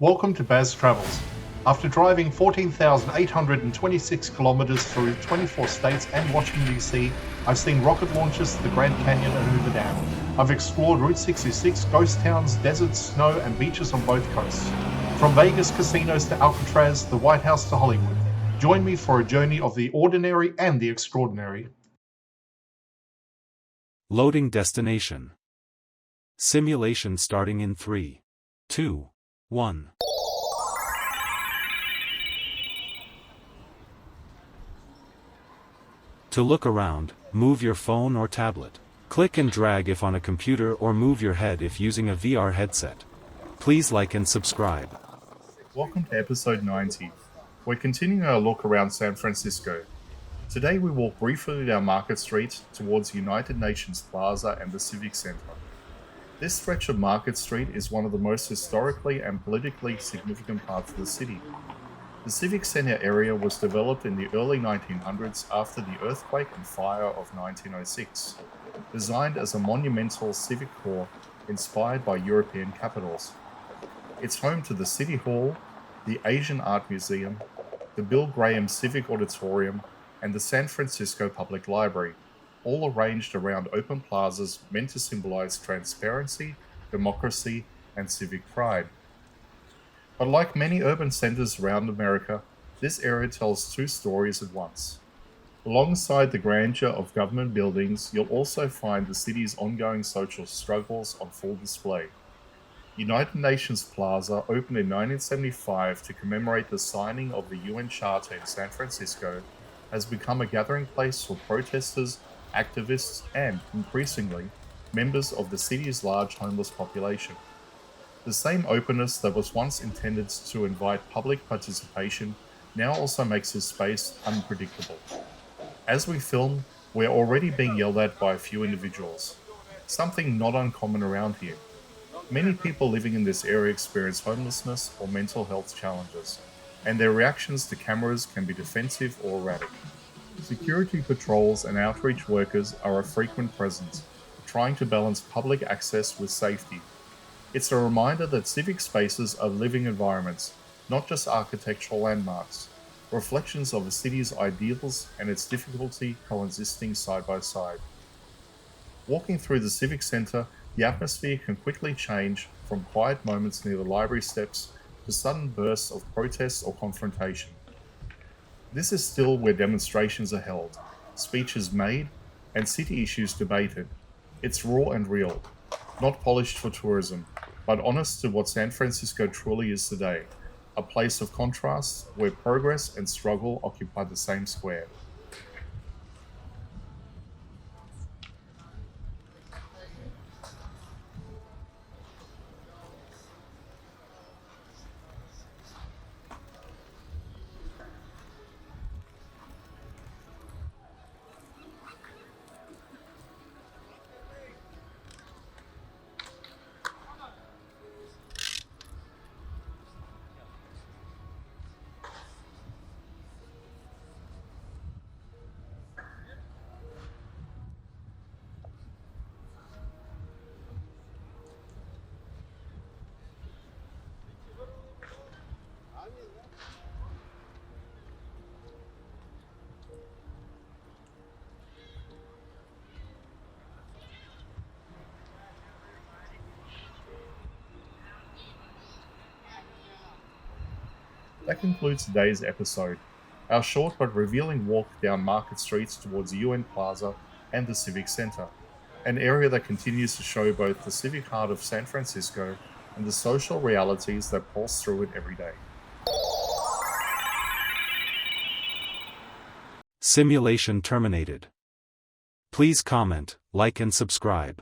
Welcome to Baz Travels. After driving 14,826 kilometers through 24 states and Washington, D.C., I've seen rocket launches to the Grand Canyon and Hoover Dam. I've explored Route 66, ghost towns, deserts, snow, and beaches on both coasts. From Vegas casinos to Alcatraz, the White House to Hollywood. Join me for a journey of the ordinary and the extraordinary. Loading destination. Simulation starting in 3, 2, 1. To look around, move your phone or tablet. Click and drag if on a computer or move your head if using a VR headset. Please like and subscribe. Welcome to episode 90. We're continuing our look around San Francisco. Today we walk briefly down Market Street towards United Nations Plaza and the Civic Center. This stretch of Market Street is one of the most historically and politically significant parts of the city. The Civic Center area was developed in the early 1900s after the earthquake and fire of 1906, designed as a monumental civic core inspired by European capitals. It's home to the City Hall, the Asian Art Museum, the Bill Graham Civic Auditorium, and the San Francisco Public Library, all arranged around open plazas meant to symbolize transparency, democracy, and civic pride. But like many urban centers around America, this area tells two stories at once. Alongside the grandeur of government buildings, you'll also find the city's ongoing social struggles on full display. United Nations Plaza opened in 1975 to commemorate the signing of the UN Charter in San Francisco, has become a gathering place for protesters, activists, and, increasingly, members of the city's large homeless population. The same openness that was once intended to invite public participation now also makes this space unpredictable. As we film, we're already being yelled at by a few individuals, something not uncommon around here. Many people living in this area experience homelessness or mental health challenges, and their reactions to cameras can be defensive or erratic. Security patrols and outreach workers are a frequent presence, trying to balance public access with safety. It's a reminder that civic spaces are living environments, not just architectural landmarks, reflections of a city's ideals and its difficulty coexisting side by side. Walking through the Civic Center, the atmosphere can quickly change from quiet moments near the library steps to sudden bursts of protest or confrontation. This is still where demonstrations are held, speeches made, and city issues debated. It's raw and real, not polished for tourism, but honest to what San Francisco truly is today, a place of contrast where progress and struggle occupy the same square. That concludes today's episode, our short but revealing walk down Market Streets towards UN Plaza and the Civic Center, an area that continues to show both the civic heart of San Francisco and the social realities that pulse through it every day. Simulation terminated. Please comment, like and subscribe.